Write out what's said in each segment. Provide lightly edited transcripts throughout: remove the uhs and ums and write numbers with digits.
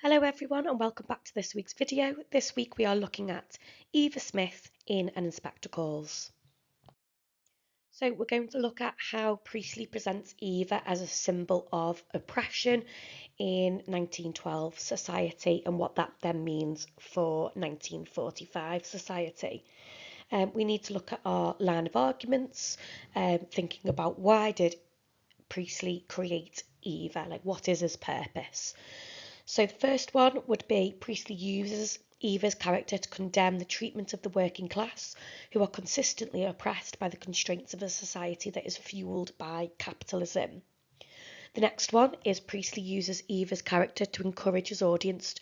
Hello everyone and welcome back to this week's video. This week we are looking at Eva Smith in An Inspector Calls. So we're going to look at how Priestley presents Eva as a symbol of oppression in 1912 society and what that then means for 1945 society. We need to look at our line of arguments, thinking about why did Priestley create Eva, like what is his purpose. So the first one would be Priestley uses Eva's character to condemn the treatment of the working class, who are consistently oppressed by the constraints of a society that is fueled by capitalism. The next one is Priestley uses Eva's character to encourage his audience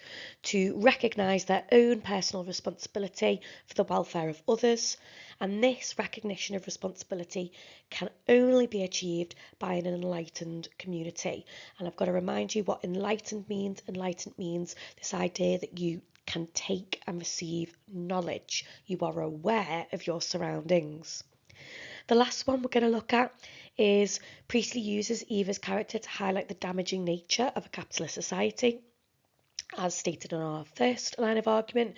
to recognise their own personal responsibility for the welfare of others, and this recognition of responsibility can only be achieved by an enlightened community. And I've got to remind you what enlightened means. Enlightened means this idea that you can take and receive knowledge. You are aware of your surroundings. The last one we're going to look at is Priestley uses Eva's character to highlight the damaging nature of a capitalist society, as stated in our first line of argument.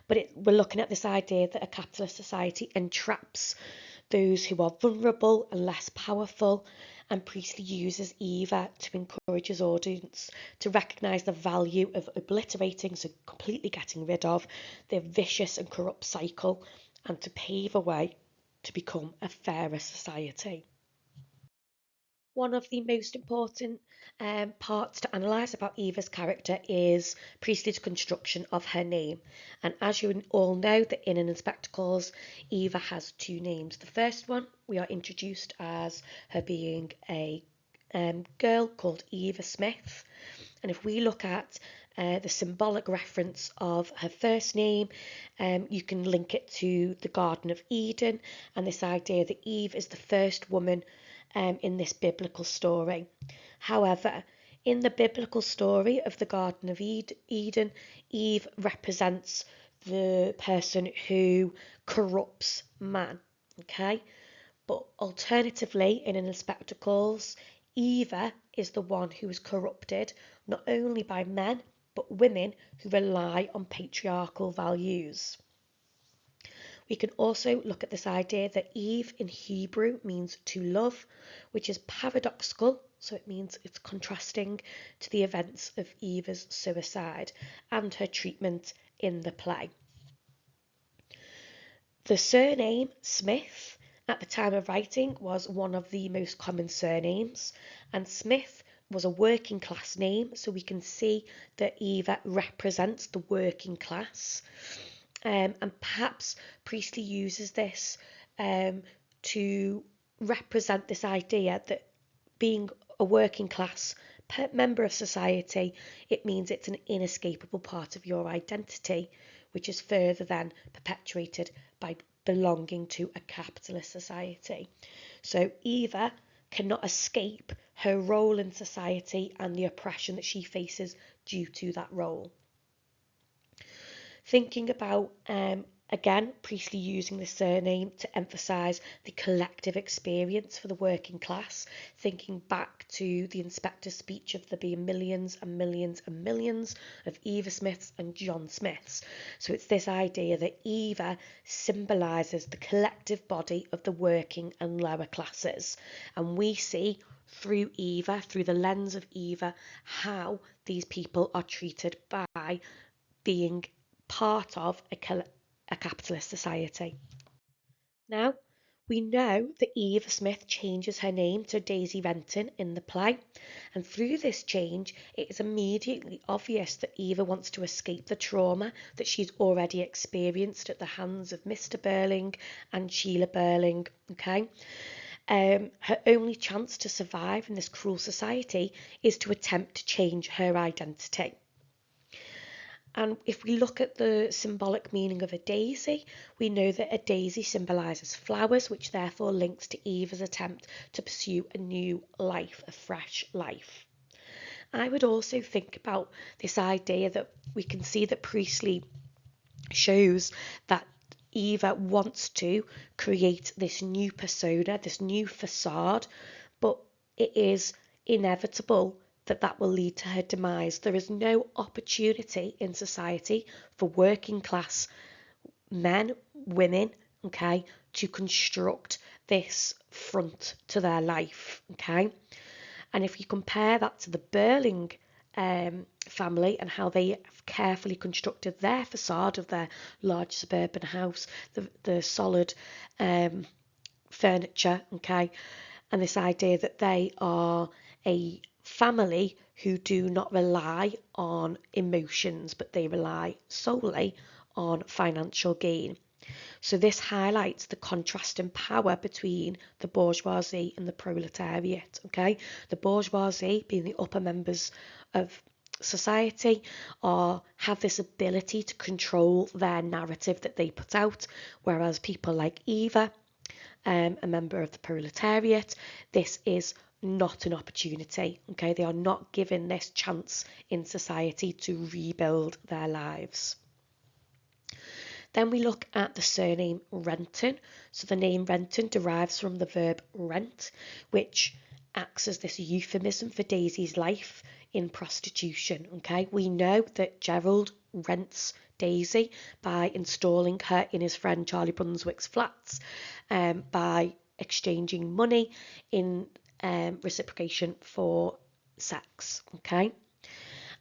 But we're looking at this idea that a capitalist society entraps those who are vulnerable and less powerful, and Priestley uses Eva to encourage his audience to recognise the value of obliterating, so completely getting rid of, the vicious and corrupt cycle, and to pave a way to become a fairer society. One of the most important parts to analyse about Eva's character is Priestley's construction of her name. And as you all know, that in An Inspector Calls, Eva has two names. The first one, we are introduced as her being a girl called Eva Smith. And if we look at the symbolic reference of her first name, you can link it to the Garden of Eden and this idea that Eve is the first woman in this biblical story. However, in the biblical story of the Garden of Eden, Eve represents the person who corrupts man, okay? But alternatively, in An Inspector Calls, Eva is the one who is corrupted not only by men, but women who rely on patriarchal values. We can also look at this idea that Eve in Hebrew means to love, which is paradoxical, so it means it's contrasting to the events of Eva's suicide and her treatment in the play. The surname Smith at the time of writing was one of the most common surnames, and Smith was a working class name, so we can see that Eva represents the working class. And perhaps Priestley uses this to represent this idea that being a working class member of society, it means it's an inescapable part of your identity, which is further then perpetuated by belonging to a capitalist society. So Eva cannot escape her role in society and the oppression that she faces due to that role. Thinking about, again, Priestley using the surname to emphasise the collective experience for the working class, thinking back to the inspector's speech of there being millions and millions and millions of Eva Smiths and John Smiths. So it's this idea that Eva symbolises the collective body of the working and lower classes. And we see through Eva, through the lens of Eva, how these people are treated by being part of a capitalist society. Now, we know that Eva Smith changes her name to Daisy Renton in the play, and through this change, it is immediately obvious that Eva wants to escape the trauma that she's already experienced at the hands of Mr. Burling and Sheila Burling, okay? Her only chance to survive in this cruel society is to attempt to change her identity. And if we look at the symbolic meaning of a daisy, we know that a daisy symbolises flowers, which therefore links to Eva's attempt to pursue a new life, a fresh life. I would also think about this idea that we can see that Priestley shows that Eva wants to create this new persona, this new facade, but it is inevitable that will lead to her demise. There is no opportunity in society for working class men, women, okay, to construct this front to their life, okay? And if you compare that to the Burling family and how they have carefully constructed their facade of their large suburban house, the solid furniture, okay, and this idea that they are a family who do not rely on emotions, but they rely solely on financial gain. So this highlights the contrast in power between the bourgeoisie and the proletariat, okay? The bourgeoisie, being the upper members of society, have this ability to control their narrative that they put out, whereas people like Eva, a member of the proletariat, this is not an opportunity, okay? They are not given this chance in society to rebuild their lives. Then we look at the surname Renton. So the name Renton derives from the verb rent, which acts as this euphemism for Daisy's life in prostitution. Okay, we know that Gerald rents Daisy by installing her in his friend Charlie Brunswick's flats, by exchanging money in reciprocation for sex. Okay,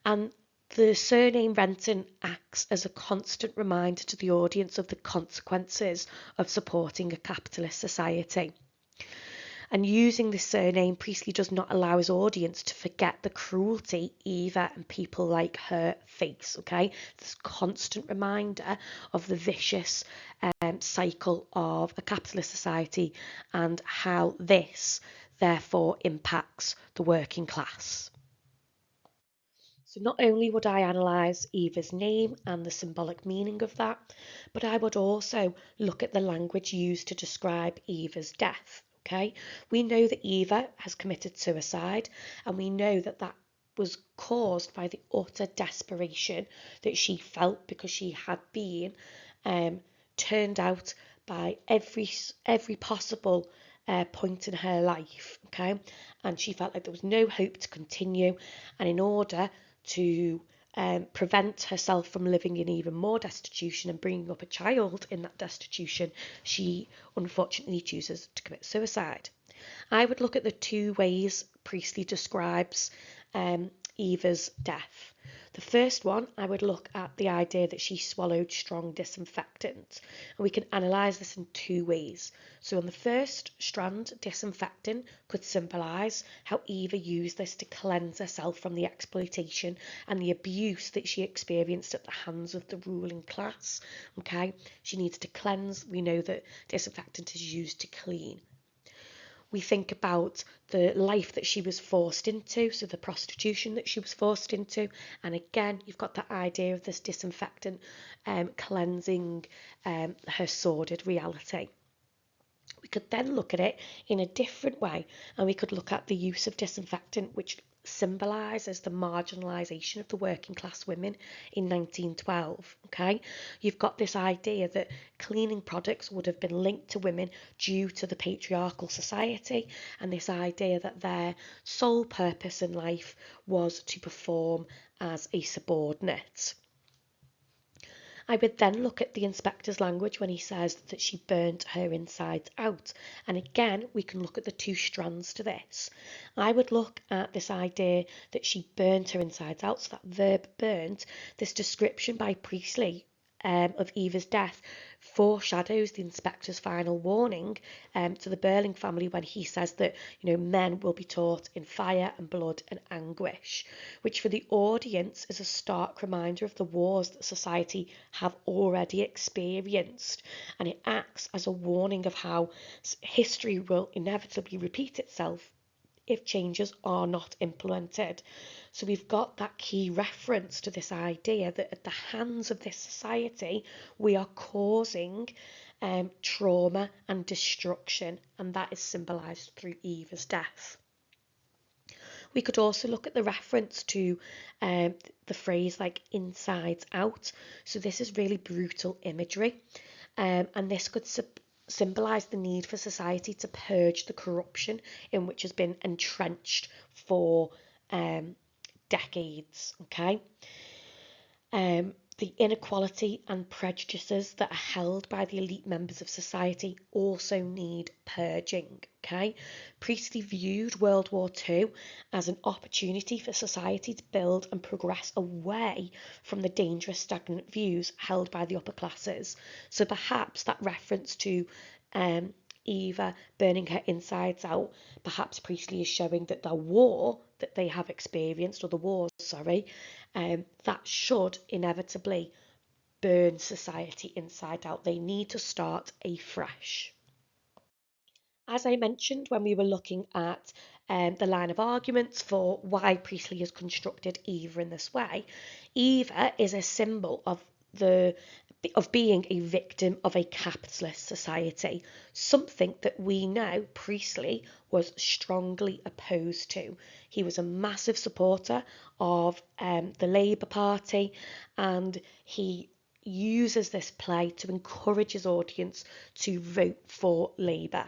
and the surname Renton acts as a constant reminder to the audience of the consequences of supporting a capitalist society. And using this surname, Priestley does not allow his audience to forget the cruelty Eva and people like her face, okay? This constant reminder of the vicious cycle of a capitalist society and how this therefore impacts the working class. So not only would I analyse Eva's name and the symbolic meaning of that, but I would also look at the language used to describe Eva's death. Okay, we know that Eva has committed suicide, and we know that that was caused by the utter desperation that she felt because she had been turned out by every possible point in her life. Okay, and she felt like there was no hope to continue, and in order to prevent herself from living in even more destitution and bringing up a child in that destitution, she unfortunately chooses to commit suicide. I would look at the two ways Priestley describes Eva's death. The first one, I would look at the idea that she swallowed strong disinfectant, and we can analyse this in two ways. So on the first strand, disinfectant could symbolise how Eva used this to cleanse herself from the exploitation and the abuse that she experienced at the hands of the ruling class. Okay, she needs to cleanse. We know that disinfectant is used to clean. We think about the life that she was forced into, so the prostitution that she was forced into, and again you've got that idea of this disinfectant cleansing her sordid reality. We could then look at it in a different way, and we could look at the use of disinfectant, which symbolises the marginalisation of the working class women in 1912. Okay, you've got this idea that cleaning products would have been linked to women due to the patriarchal society, and this idea that their sole purpose in life was to perform as a subordinate. I would then look at the inspector's language when he says that she burnt her insides out. And again, we can look at the two strands to this. I would look at this idea that she burnt her insides out, so that verb burnt, this description by Priestley of Eva's death foreshadows the inspector's final warning to the Burling family when he says that, men will be taught in fire and blood and anguish, which for the audience is a stark reminder of the wars that society have already experienced, and it acts as a warning of how history will inevitably repeat itself if changes are not implemented. So we've got that key reference to this idea that at the hands of this society, we are causing trauma and destruction, and that is symbolised through Eva's death. We could also look at the reference to the phrase like insides out. So this is really brutal imagery, and this could symbolise the need for society to purge the corruption in which has been entrenched for decades, okay? The inequality and prejudices that are held by the elite members of society also need purging, okay? Priestley viewed World War II as an opportunity for society to build and progress away from the dangerous stagnant views held by the upper classes. So perhaps that reference to Eva burning her insides out, perhaps Priestley is showing that the war that they have experienced, or the wars, sorry, that should inevitably burn society inside out. They need to start afresh. As I mentioned when we were looking at the line of arguments for why Priestley has constructed Eva in this way, Eva is a symbol of being a victim of a capitalist society, something that we know Priestley was strongly opposed to. He was a massive supporter of the Labour Party, and he uses this play to encourage his audience to vote for Labour.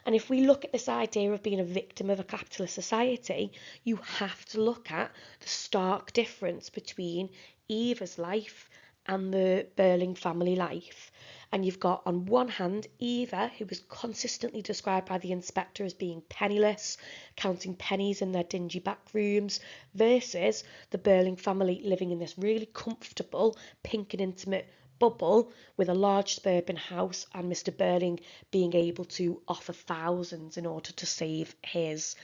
And if we look at this idea of being a victim of a capitalist society, you have to look at the stark difference between Eva's life and the Burling family life. And you've got, on one hand, Eva, who was consistently described by the inspector as being penniless, counting pennies in their dingy back rooms, versus the Burling family living in this really comfortable, pink and intimate bubble with a large suburban house, and Mr. Burling being able to offer thousands in order to save his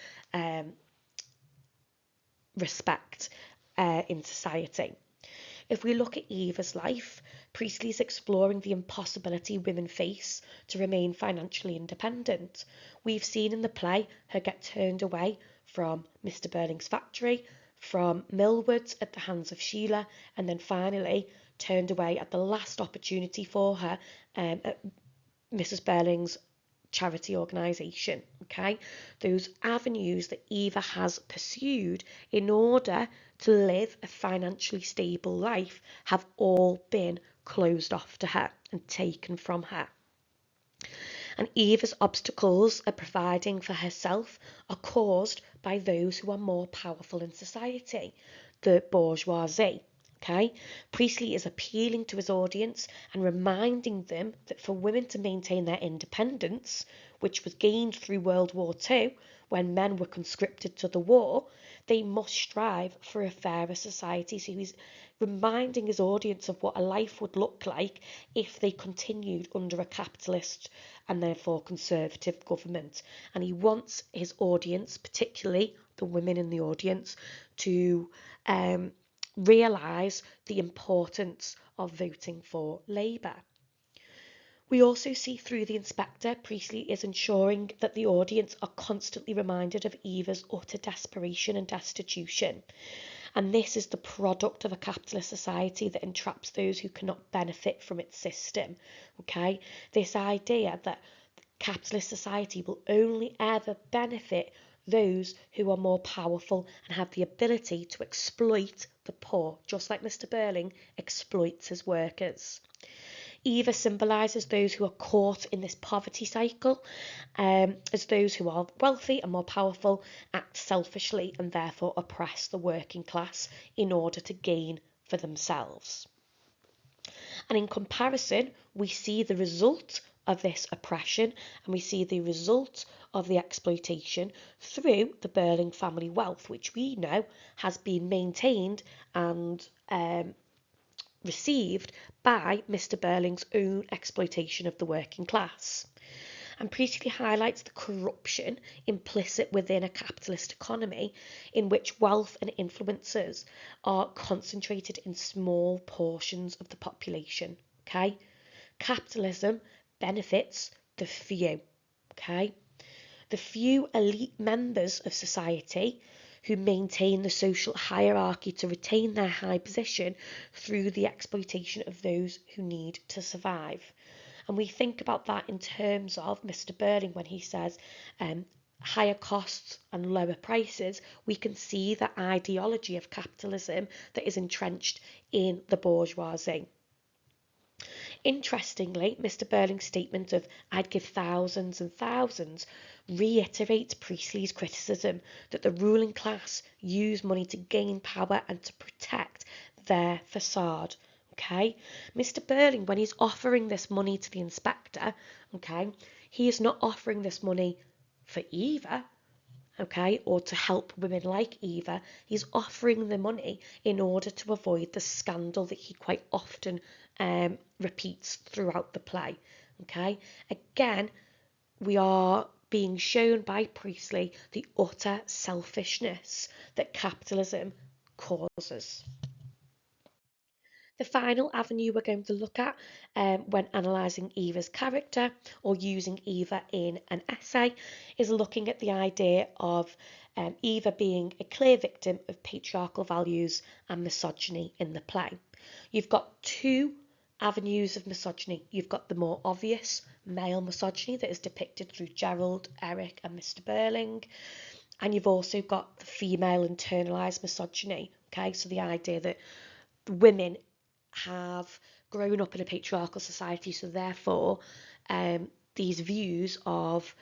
respect in society. If we look at Eva's life, Priestley is exploring the impossibility women face to remain financially independent. We've seen in the play her get turned away from Mr. Burling's factory, from Millward's at the hands of Sheila, and then finally turned away at the last opportunity for her at Mrs. Burling's charity organisation. Okay, those avenues that Eva has pursued in order to live a financially stable life have all been closed off to her and taken from her. And Eva's obstacles at providing for herself are caused by those who are more powerful in society, the bourgeoisie. Okay, Priestley is appealing to his audience and reminding them that for women to maintain their independence, which was gained through World War II when men were conscripted to the war, they must strive for a fairer society. So he's reminding his audience of what a life would look like if they continued under a capitalist and therefore conservative government. And he wants his audience, particularly the women in the audience, to realise the importance of voting for Labour. We also see through the inspector, Priestley is ensuring that the audience are constantly reminded of Eva's utter desperation and destitution. And this is the product of a capitalist society that entraps those who cannot benefit from its system. Okay, this idea that capitalist society will only ever benefit those who are more powerful and have the ability to exploit the poor, just like Mr. Burling exploits his workers. Eva symbolises those who are caught in this poverty cycle, as those who are wealthy and more powerful act selfishly and therefore oppress the working class in order to gain for themselves. And in comparison, we see the result of this oppression and we see the result of the exploitation through the Burling family wealth, which we know has been maintained and received by Mr. Burling's own exploitation of the working class. And Priestley highlights the corruption implicit within a capitalist economy in which wealth and influences are concentrated in small portions of the population. Okay, capitalism benefits the few. Okay, the few elite members of society who maintain the social hierarchy to retain their high position through the exploitation of those who need to survive. And we think about that in terms of Mr. Burling when he says higher costs and lower prices. We can see the ideology of capitalism that is entrenched in the bourgeoisie. Interestingly, Mr. Burling's statement of "I'd give thousands and thousands" reiterates Priestley's criticism that the ruling class use money to gain power and to protect their facade. Okay, Mr. Burling, when he's offering this money to the inspector, okay, he is not offering this money for Eva, okay, or to help women like Eva. He's offering the money in order to avoid the scandal that he quite often repeats throughout the play. Okay, again, we are being shown by Priestley the utter selfishness that capitalism causes. The final avenue we're going to look at when analysing Eva's character or using Eva in an essay is looking at the idea of Eva being a clear victim of patriarchal values and misogyny in the play. You've got two avenues of misogyny. You've got the more obvious male misogyny that is depicted through Gerald, Eric and Mr. Burling, and you've also got the female internalised misogyny. Okay, so the idea that women have grown up in a patriarchal society, so therefore these views of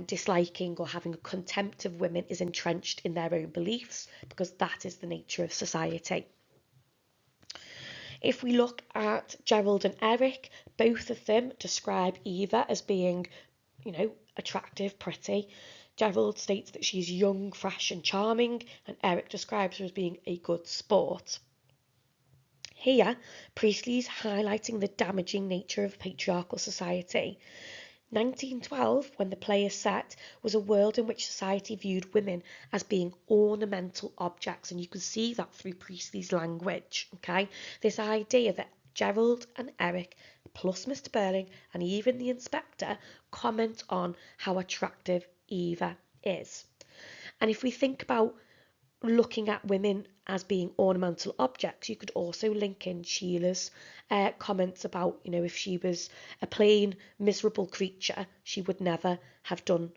disliking or having a contempt of women is entrenched in their own beliefs because that is the nature of society. If we look at Gerald and Eric, both of them describe Eva as being, attractive, pretty. Gerald states that she's young, fresh and charming, and Eric describes her as being a good sport. Here, Priestley's highlighting the damaging nature of patriarchal society. 1912, when the play is set, was a world in which society viewed women as being ornamental objects, and you can see that through Priestley's language. Okay, this idea that Gerald and Eric, plus Mr. Burling, and even the inspector, comment on how attractive Eva is. And if we think about looking at women as being ornamental objects, you could also link in Sheila's comments about, if she was a plain, miserable creature, she would never have done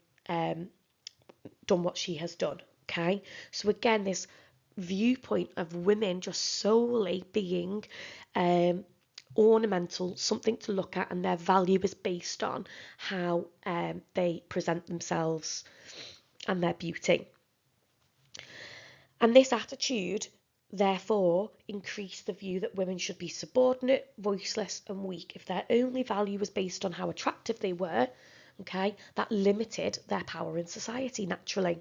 what she has done. Okay, so again, this viewpoint of women just solely being ornamental, something to look at, and their value is based on how they present themselves and their beauty. And this attitude, therefore, increased the view that women should be subordinate, voiceless and weak. If their only value was based on how attractive they were, okay, that limited their power in society naturally.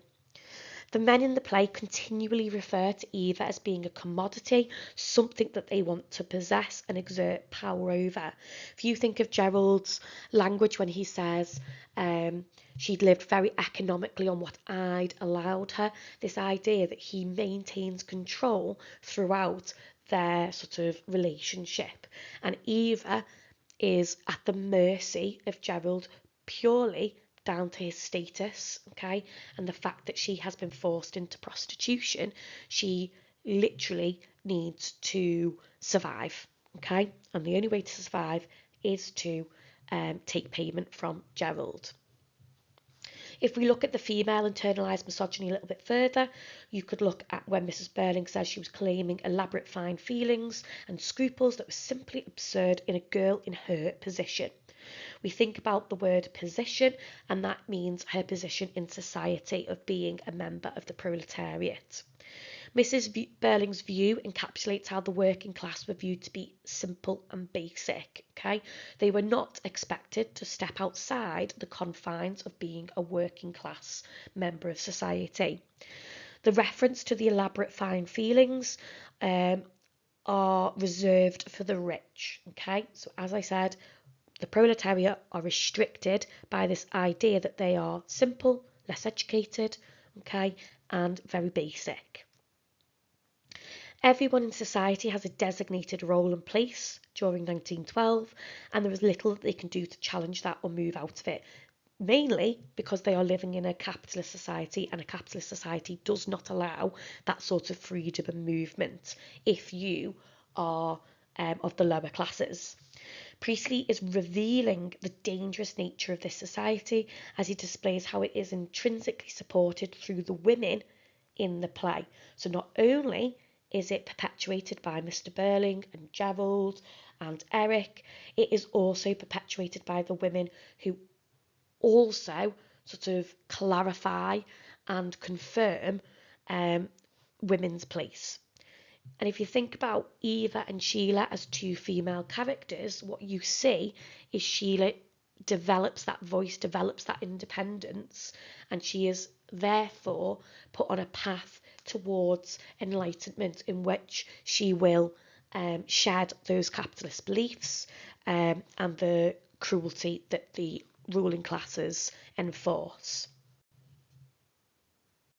The men in the play continually refer to Eva as being a commodity, something that they want to possess and exert power over. If you think of Gerald's language when he says she'd lived very economically on what I'd allowed her, this idea that he maintains control throughout their sort of relationship. And Eva is at the mercy of Gerald purely down to his status, okay, and the fact that she has been forced into prostitution. She literally needs to survive, okay, and the only way to survive is to take payment from Gerald. If we look at the female internalised misogyny a little bit further, you could look at when Mrs. Burling says she was claiming elaborate fine feelings and scruples that were simply absurd in a girl in her position. We think about the word position, and that means her position in society of being a member of the proletariat. Mrs. Burling's view encapsulates how the working class were viewed to be simple and basic. Okay, they were not expected to step outside the confines of being a working class member of society. The reference to the elaborate fine feelings are reserved for the rich. Okay, so as I said, the proletariat are restricted by this idea that they are simple, less educated, okay, and very basic. Everyone in society has a designated role and place during 1912, and there is little that they can do to challenge that or move out of it, mainly because they are living in a capitalist society, and a capitalist society does not allow that sort of freedom and movement if you are of the lower classes. Priestley is revealing the dangerous nature of this society as he displays how it is intrinsically supported through the women in the play. So not only is it perpetuated by Mr. Burling and Gerald and Eric. It is also perpetuated by the women who also sort of clarify and confirm women's place. And if you think about Eva and Sheila as two female characters, what you see is Sheila develops that voice, develops that independence, and she is therefore put on a path towards enlightenment in which she will shed those capitalist beliefs and the cruelty that the ruling classes enforce.